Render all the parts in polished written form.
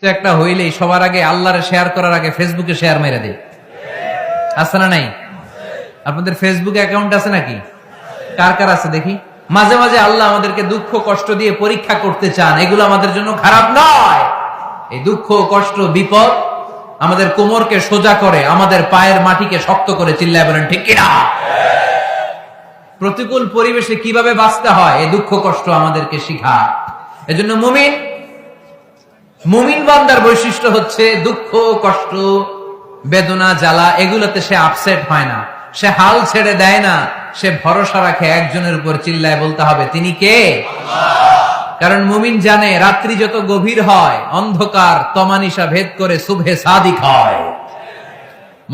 তো একটা হইলেই সবার আগে আল্লাহরে শেয়ার করার আগে ফেসবুকে শেয়ার মেরে দেয়, আছে না নাই? আপনাদের ফেসবুকে অ্যাকাউন্ট আছে নাকি? কার কার আছে দেখি। মাঝে মাঝে আল্লাহ আমাদেরকে দুঃখ কষ্ট দিয়ে পরীক্ষা করতে চান, এগুলো আমাদের জন্য খারাপ নয়। এই দুঃখ কষ্ট বিপদ আমাদের কোমরকে সোজা করে, আমাদের পায়ের মাটিকে শক্ত করে, চিল্লায় বলেন ঠিক কিনা? প্রতিকূল পরিবেশে কিভাবে বাঁচতে হয় এই দুঃখ কষ্ট আমাদেরকে শিখায়। এজন্য মুমিন বান্দার বৈশিষ্ট্য হচ্ছে দুঃখ কষ্ট বেদনা জ্বালা এগুলোতে সে আপসেট হয় না, সে হাল ছেড়ে দেয় না, সে ভরসা রাখে একজনের উপর, চিল্লায় বলতে হবে তিনি কে? কারণ মুমিন জানে রাত্রি যত গভীর হয় অন্ধকার তমানিসা ভেদ করে সুবহে সাদিক হয়।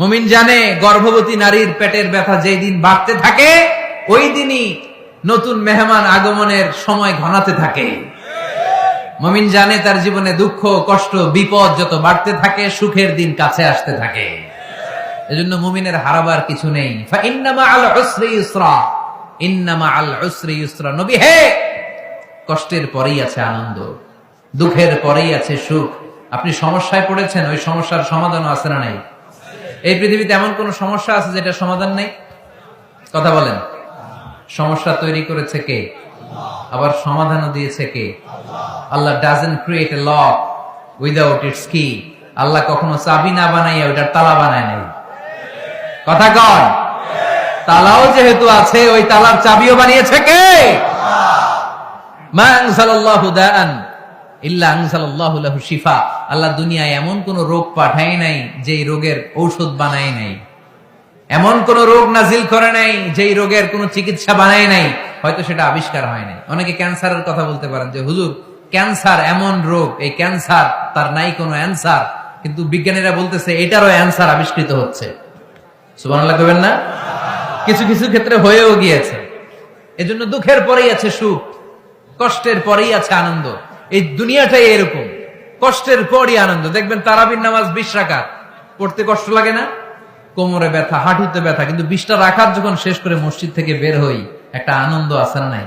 মুমিন জানে গর্ভবতী নারীর পেটের ব্যথা যেই দিন বাড়তে থাকে ওই দিনই নতুন মেহমান আগমনের সময় ঘনাতে থাকে। মুমিন জানে তার জীবনে দুঃখ কষ্ট বিপদ যত বাড়তে থাকে সুখের দিন কাছে আসতে থাকে। এজন্য মুমিনের হারাবার কিছু নেই। ফাইন্না মাআল উসরি ইউসরা, ইন্না মাআল উসরি ইউসরা। নবী হে, কষ্টের পরেই আছে আনন্দ, দুঃখের পরেই আছে সুখ। আপনি সমস্যায় পড়েছেন, ওই সমস্যার সমাধানও আছে না নাই? এই পৃথিবীতে এমন কোন সমস্যা আছে যেটা সমাধান নেই? কথা বলেন। সমস্যা তৈরি করেছে কে? আবার সমাধানও দিয়েছে কে? Allah doesn't create a lock without its key. Allah কখনো চাবি না বানাইয়া ওইটার তালা বানায় নাই। কথা কন। তালাও যেহেতু আছে ওই তালার চাবিও বানিয়েছে কে? মা আনজালাল্লাহু দাআন ইল্লা আনজালাল্লাহু লাহু শিফা। আল্লাহ দুনিয়ায় এমন কোন রোগ পাঠায় নাই যেই রোগের ঔষধ বানায় নাই, এমন কোন রোগ নাজিল করে নাই যেই রোগের কোন চিকিৎসা বানায় নাই, হয়তো সেটা আবিষ্কার হয় নাই। অনেকে ক্যান্সারের কথা বলতে পারেন যে হুজুর ক্যান্সার এমন রোগ, এই ক্যান্সার তার নাই কোনো অ্যান্সার, কিন্তু বিজ্ঞানীরা বলতেছে এটারও অ্যান্সার আবিষ্কৃত হচ্ছে। সুবহানাল্লাহ কইবেন না? কিছু কিছু ক্ষেত্রে হয়েও গিয়েছে। এজন্য দুঃখের পরেই আছে সুখ, কষ্টের পরেই আছে আনন্দ। এই দুনিয়াটাই এরকম, কষ্টের পরই আনন্দ। দেখবেন তারাবির নামাজ 20 রাকাত পড়তে কষ্ট লাগে না? কোমরে ব্যথা, হাঁটুতে ব্যথা, কিন্তু 20টা রাকাত যখন শেষ করে মসজিদ থেকে বের হই একটা আনন্দ আছে না নাই?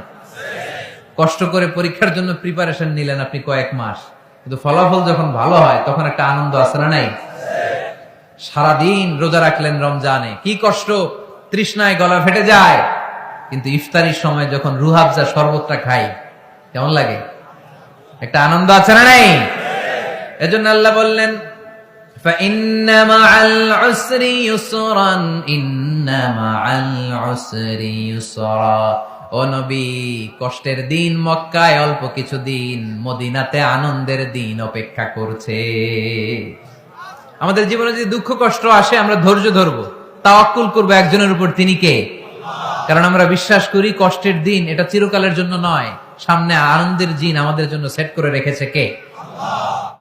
কষ্ট করে পরীক্ষার জন্য প্রিপারেশন নিলেন আপনি কয়েক মাস, কিন্তু ফলাফল যখন ভালো হয় তখন একটা আনন্দ আছে না নাই? সারাদিন রোজা রাখলেন রমজানে, কি কষ্ট, তৃষ্ণায় গলা ফেটে যায়, কিন্তু ইফতারির সময় যখন রুহাবজা শরবতটা খাই কেমন লাগে? একটা আনন্দ আছে না নাই? এজন্য আল্লাহ বললেন فَإِنَّ مَعَ الْعُسْرِ يُسْرًا إِنَّ مَعَ الْعُسْرِ يُسْرًا। ও নবী, কষ্টের দিন মক্কায় অল্প কিছু দিন, মদিনাতে আনন্দের দিন অপেক্ষা করছে। আমাদের জীবনে যদি দুঃখ কষ্ট আসে আমরা ধৈর্য ধরবো, তাওয়াক্কুল করবো একজনের উপর, তিনি কে? কারণ আমরা বিশ্বাস করি কষ্টের দিন এটা চিরকালের জন্য নয়, সামনে আনন্দের দিন আমাদের জন্য সেট করে রেখেছে কে?